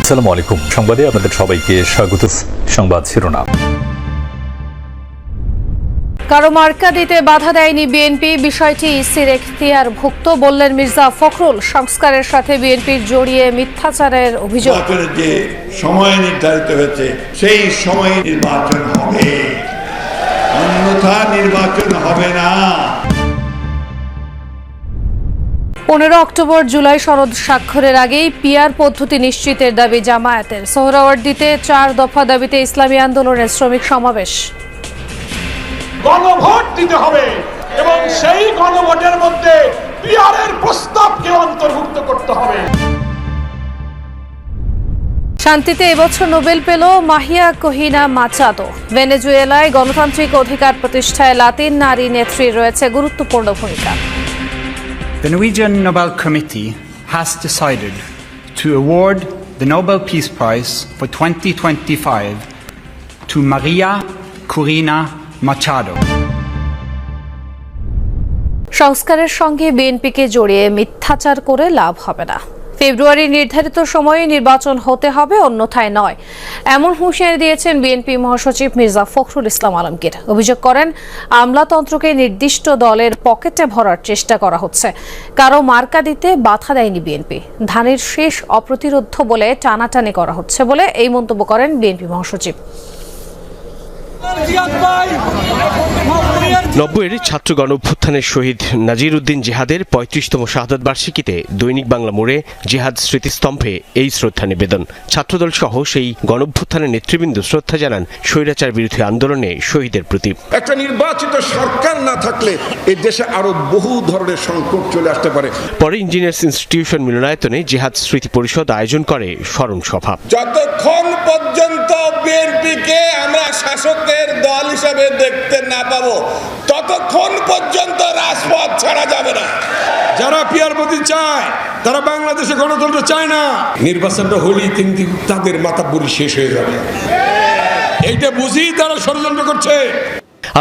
আসসালামু আলাইকুম। সংবাদে আপনাদের সবাইকে স্বাগত। সংবাদ শিরোনাম। কারো মার্কা দিতে বাধা দেয়নি বিএনপি, বিষয়টি ইসির এখতিয়ারভুক্ত বললেন মির্জা ফখরুল। সংস্কারের সাথে বিএনপির জড়িয়ে মিথ্যাচারের অভিযোগ। যে সময় নির্ধারিত হয়েছে সেই সময়ে নির্বাচন হবে, অন্যথা নির্বাচন হবে না। 15 অক্টোবর জুলাই সনদ স্বাক্ষরের আগেই পিআর পদ্ধতি নিশ্চিতের দাবি জামায়াতের। সোহরাওয়ার্দীতে 4 দফা দাবিতে ইসলামী আন্দোলনের শ্রমিক সমাবেশ। গণভোট দিতে হবে এবং সেই গণভোটের মধ্যে পিআরের প্রস্তাবকে অন্তর্ভুক্ত করতে হবে। শান্তিতে এবছর নোবেল পেল মাহিয়া কোহিনা মাচাদো। ভেনেজুয়েলায় গণতান্ত্রিক অধিকার প্রতিষ্ঠায় লাতিন নারী নেত্রীর রয়েছে গুরুত্বপূর্ণ ভূমিকা। The Norwegian Nobel Committee has decided to award the Nobel Peace Prize for 2025 to Maria Corina Machado. সংস্কারের সঙ্গে বিএনপিকে জড়িয়ে মিথ্যাচার করে লাভ হবে না। ফেব্রুয়ারি নির্ধারিত সময়ে নির্বাচন হতে হবে, অন্যথায় নয়, এমন হুঁশিয়ারি দিয়েছেন বিএনপি মহাসচিব মির্জা ফখরুল ইসলাম আলমগীর। অভিযোগ করেন, আমলাতন্ত্রকে নির্দিষ্ট দলের পকেটে ভরার চেষ্টা করা হচ্ছে। কারো মার্কা দিতে বাধা দেয়নি বিএনপি, ধানের শেষ অপ্রতিরোধ্য বলে টানাটানি করা হচ্ছে বলে এই মন্তব্য করেন বিএনপি মহাসচিব। 90-এর ছাত্র গণঅভ্যুত্থানের শহীদ নাজির উদ্দিন জিহাদের 35তম শাহাদাত বার্ষিকীতে দৈনিক বাংলা মোড়ে জিহাদ স্মৃতিস্তম্ভে এই শ্রদ্ধা নিবেদন। ছাত্রদল সহ সেই গণঅভ্যুত্থানের নেতৃবৃন্দ শ্রদ্ধা জানান স্বৈরাচার বিরোধী আন্দোলনে শহীদের প্রতি। একটা নির্বাচিত সরকার না থাকলে এই দেশে আরো বহু ধরনের সংকট চলে আসতে পারে। পরে ইঞ্জিনিয়ার্স ইনস্টিটিউশন মিলনায়তনে জিহাদ স্মৃতি পরিষদ আয়োজন করে স্মরণ সভা। যতক্ষণ পর্যন্ত বিএনপিকে আমরা শাসকের দল হিসেবে দেখতে না পাবো, ততক্ষণ পর্যন্ত রাজপথ ছাড়া যাবে না। যারা পিয়ার প্রতি চায় তারা বাংলাদেশে গণতন্ত্র চায় না। নির্বাচনটা হলেই কিন্তু তাদের মাথাপুরি শেষ হয়ে যাবে, এইটা বুঝি তারা ষড়যন্ত্র করছে।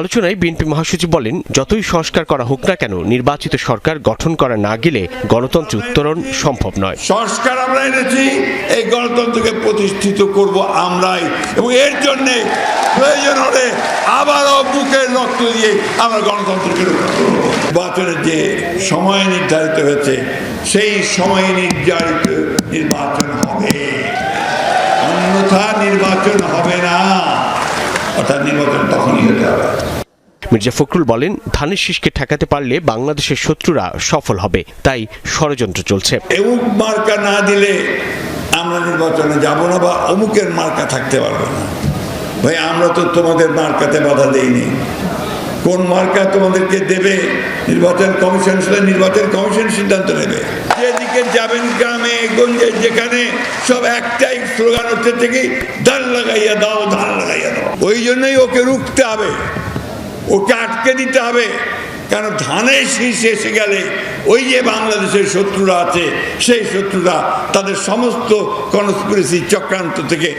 আলোচনায় বিএনপি মহাসচিব বলেন, যতই সংস্কার করা হোক না কেন, নির্বাচিত সরকার গঠন করা না গেলে গণতন্ত্র উত্তরণ সম্ভব নয়। সংস্কার আমরা এনেছি, এই গণতন্ত্রকে প্রতিষ্ঠিত করব আমরাই, এবং এর জন্য প্রয়োজন হলে আবারও বুকের রক্ত দিয়ে আমরা গণতন্ত্রকে রক্ষা করব। নির্বাচনের যে সময় নির্ধারিত হয়েছে সেই সময়ে নির্ধারিত নির্বাচন হবে, অন্যথা নির্বাচন হবে না। অর্থাৎ নির্বাচন তখনই হতে হবে। মির্জা ফখরুল বলেন, ধানের শীষকে ঠেকাতে পারলে বাংলাদেশের শত্রুরা সফল হবে, তাই ষড়যন্ত্র চলছে। অমুক মার্কা না দিলে আমরা নির্বাচনে যাব না, বা অমুকের মার্কা থাকতে পারবে না। ভাই, আমরা তো তোমাদের মার্কাতে বাধা দেইনি। কোন মার্কা তোমাদেরকে দেবে নির্বাচন কমিশন, সেটা নির্বাচন কমিশন সিদ্ধান্ত নেবে। যেদিকে যাবেন, গ্রামে গঞ্জে যেখানে, সব একটাই স্লোগান হচ্ছে থেকে ধান লাগাইয়া দাও, ধান লাগাইয়া দাও। ওই জন্যই ওকে রুখতে হবে, ওকে আটকে দিতে হবে। কারণ ধানের শীর্ষে এসে গেলে ওই যে বাংলাদেশের শত্রুরা আছে, সেই শত্রুরা তাদের সমস্ত কনস্পিরেসি চক্রান্ত থেকে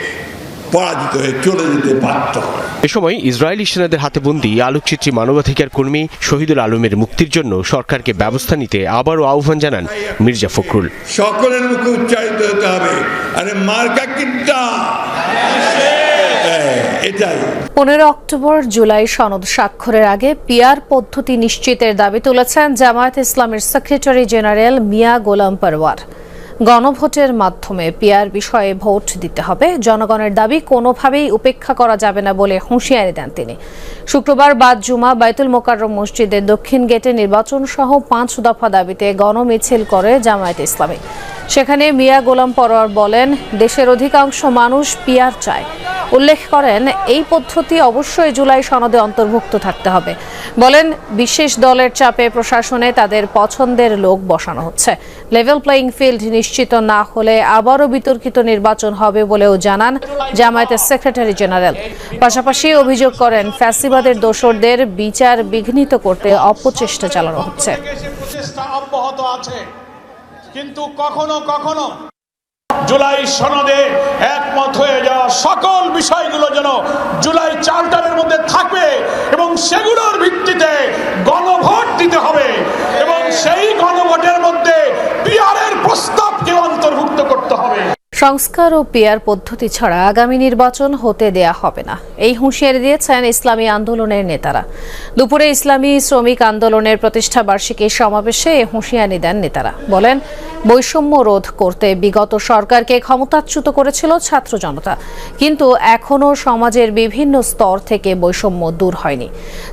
পরাজিত হয়ে চলে যেতে বাধ্য হয়। এ সময় ইসরায়েলি সেনাদের হাতে বন্দী আলোকচিত্রী মানবাধিকার কর্মী শহীদুল আলমের মুক্তির জন্য সরকারকে ব্যবস্থা নিতে আবারও আহ্বান জানান মির্জা ফখরুল। সকলের মুখে উচ্চারিত হতে হবে, আরে মার্কা কিনটা এটাই। 15 অক্টোবর জুলাই সনদ স্বাক্ষরের আগে পিআর পদ্ধতি নিশ্চিতের দাবি তুলেছেন জামায়াত ইসলামের সেক্রেটারি জেনারেল মিয়া গোলাম পরওয়ার। গণভোটের মাধ্যমে পিআর বিষয়ে ভোট দিতে হবে, জনগণের দাবি কোনোভাবেই উপেক্ষা করা যাবে না বলে হুঁশিয়ারি দেন তিনি। শুক্রবার বাদ জুমা বাইতুল মোকাররম মসজিদের দক্ষিণ গেটে নির্বাচন সহ 5 দফা দাবিতে গণমিছিল করে জামায়াত ইসলামী। সেখানে মিয়া গোলাম পরওয়ার বলেন, দেশের অধিকাংশ মানুষ পিআর চায়। উল্লেখ করেন, এই পদ্ধতি অবশ্যই জুলাই সনদে অন্তর্ভুক্ত থাকতে হবে। বলেন, বিশেষ দলের চাপে প্রশাসনে তাদের পছন্দের লোক বসানো হচ্ছে। লেভেল প্লেইং ফিল্ড নিশ্চিত না হলে আবারও বিতর্কিত নির্বাচন হবে বলেও জানান জামায়াতের সেক্রেটারি জেনারেল। পাশাপাশি অভিযোগ করেন, ফ্যাসিবাদের দোসরদের বিচার বিঘ্নিত করতে অপচেষ্টা চালানো হচ্ছে। কিন্তু কখনো কখনো জুলাই সনদে একমত হয়ে যাওয়া সকল বিষয়গুলো যেন জুলাই চার্টারের মধ্যে থাকবে এবং সেগুলোর ভিত্তিতে গণভোট দিতে হবে এবং সেই গণভোটের মধ্যে পিআরের প্রস্তাবকে অন্তর্ভুক্ত করতে হবে। সংস্কার ও পিয়ার পদ্ধতি ছাড়া আগামী নির্বাচন হতে দেয়া হবে না, এই হুঁশিয়ারি দিয়েছেন ইসলামী আন্দোলনের নেতারা। দুপুরে ইসলামী শ্রমিক আন্দোলনের প্রতিষ্ঠা বার্ষিকী সমাবেশে এই হুঁশিয়ারি দেন নেতারা। বলেন, বৈষম্য রোধ করতে বিগত সরকারকে ক্ষমতাচ্যুত করেছিল ছাত্র জনতা, কিন্তু এখনও সমাজের বিভিন্ন স্তর থেকে বৈষম্য দূর হয়নি।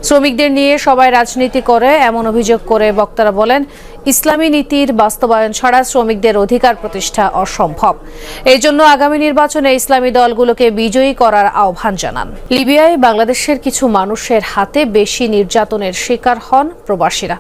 শ্রমিকদের নিয়ে সবাই রাজনীতি করে এমন অভিযোগ করে বক্তারা বলেন, ইসলামী নীতির বাস্তবায়ন ছাড়া শ্রমিকদের অধিকার প্রতিষ্ঠা অসম্ভব। এই জন্য আগামী নির্বাচনে ইসলামী দলগুলোকে বিজয়ী করার আহ্বান জানান। লিবিয়ায় বাংলাদেশের কিছু মানুষের হাতে বেশি নির্যাতনের শিকার হন প্রবাসীরা।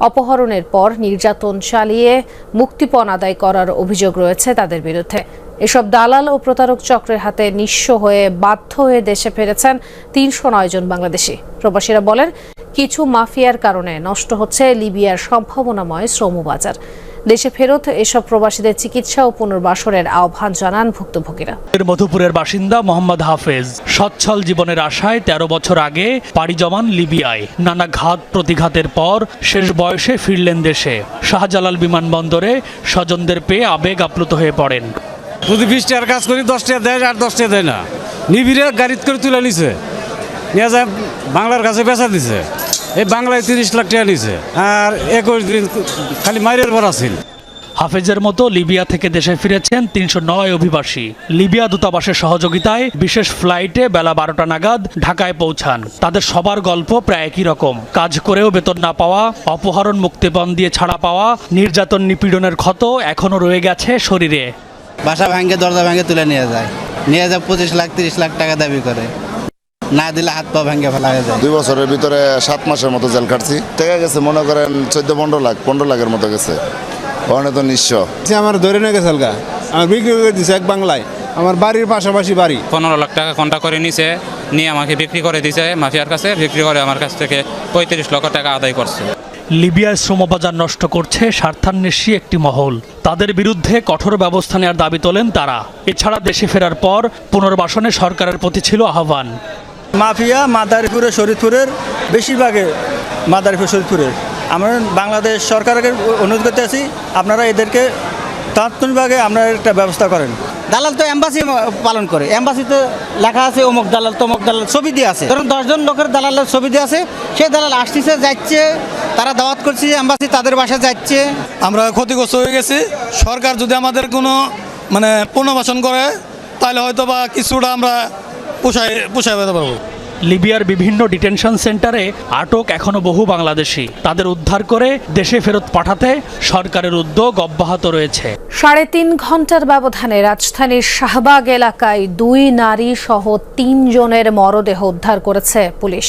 অপহরণের পর নির্যাতন চালিয়ে মুক্তিপণ আদায় করার অভিযোগ রয়েছে তাদের বিরুদ্ধে। এসব দালাল ও প্রতারক চক্রের হাতে নিঃস্ব হয়ে বাধ্য হয়ে দেশে ফিরেছেন ৩০৯ জন বাংলাদেশি। প্রবাসীরা বলেন, কিছু মাফিয়ার কারণে নষ্ট হচ্ছে লিবিয়ার সম্ভাবনাময় শ্রমবাজার। দেশে ফেরত এসব প্রবাসীদের চিকিৎসা ও পুনর্বাসনের আহ্বান জানান ভুক্তভোগীরা। মধুপুরের বাসিন্দা মোহাম্মদ হাফেজ সচ্ছল জীবনের আশায় ১৩ বছর আগে পাড়ি জমান লিবিয়ায়। নানা ঘাত প্রতিঘাতের পর শেষ বয়সে ফিরলেন দেশে। শাহজালাল বিমানবন্দরে স্বজনদের পেয়ে আবেগ আপ্লুত হয়ে পড়েন। যদি ২০ টাকার কাজ করি ১০ টাকা দেয় আর 10 টাকা দেয় না। নিবিড়ে গাড়িতে করে তুলে নিছে, নিয়ে যায় বাংলার কাছে বেচা দিছে। এই বাংলায় ৩০ লাখ টাকা নিছে আর ২১ দিন খালি মাইরের পর আছিল। হাফেজের মতো লিবিয়া থেকে দেশে ফিরেছেন ৩০৯ অভিবাসী। লিবিয়া দূতাবাসের সহযোগিতায় বিশেষ ফ্লাইটে বেলা ১২টা নাগাদ ঢাকায় পৌঁছান। তাদের সবার গল্প প্রায় একই রকম। কাজ করেও বেতন না পাওয়া, অপহরণ, মুক্তিপণ দিয়ে ছাড়া পাওয়া, নির্যাতন নিপীড়নের ক্ষত এখনো রয়ে গেছে শরীরে। বাসা ভাঙে দরজা ভাঙে তুলে নিয়ে যায় ২৫ লাখ ৩০ লাখ টাকা দাবি করে, না দিলে হাত পা ভেঙে ফেলা যায়। ২ বছরের ভিতরে 7 মাসের মতো জেল খাটছি। টাকা গেছে মনে করেন ১৪-১৫ লাখের মতো গেছে। ওখানে তো নিঃস্ব। আমার ধরে নিয়ে গেছে হালকা, আমার বিক্রি করে দিচ্ছে এক বাংলায়, আমার বাড়ির পাশাপাশি বাড়ি। ১৫ লাখ টাকা কন্ট্যাক্ট করে নিছে, নিয়ে আমাকে বিক্রি করে দিছে মাফিয়ার কাছে। বিক্রি করে আমার কাছ থেকে ৩৫ লক্ষ টাকা আদায় করছে। লিবিয়ার শ্রমবাজার নষ্ট করছে স্বার্থান্বেষী একটি মহল। তাদের বিরুদ্ধে কঠোর ব্যবস্থা নেওয়ার দাবি তোলেন তারা। এছাড়া দেশে ফেরার পর পুনর্বাসনে সরকারের প্রতি ছিল আহ্বান। মাফিয়া মাদারীপুরের শরীয়তপুরের বেশিরভাগে মাদারীপুর শরীয়তপুরের। আমরা বাংলাদেশ সরকারকে অনুরোধ করতে আছি, আপনারা এদেরকে তাৎক্ষণিকভাবে আপনারা একটা ব্যবস্থা করেন। দালাল তো এম্বাসি পালন করে, এম্বাসিতে লেখা আছে অমুক দালাল তমুক দালাল, ছবি দিয়ে আছে। ধরুন 10 জন লোকের দালালের ছবি দিয়ে আছে, সেই দালাল আসতেছে যাচ্ছে, তারা দাওয়াত করছে এম্বাসি তাদের বাসায় যাচ্ছে। আমরা ক্ষতিগ্রস্ত হয়ে গেছি। সরকার যদি আমাদের কোনো পুনর্বাসন করে তাহলে হয়তো বা কিছুটা আমরা পোষায় পেতে পারবো। লিবিয়ার বিভিন্ন ডিটেনশন সেন্টারে আটক এখনো বহু বাংলাদেশি। তাদের উদ্ধার করে দেশে ফেরত পাঠাতে সরকারের উদ্যোগ অব্যাহত রয়েছে। ৩.৫ ঘন্টার ব্যবধানে রাজধানীর শাহবাগ এলাকায় ২ নারী সহ ৩ জনের মরদেহ উদ্ধার করেছে পুলিশ।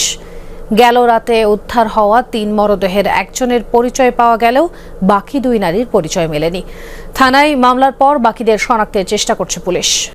গেল রাতে উদ্ধার হওয়া ৩ মরদেহের একজনের পরিচয় পাওয়া গেলেও বাকি ২ নারীর পরিচয় মেলেনি। থানায় মামলার পর বাকিদের শনাক্তের চেষ্টা করছে পুলিশ।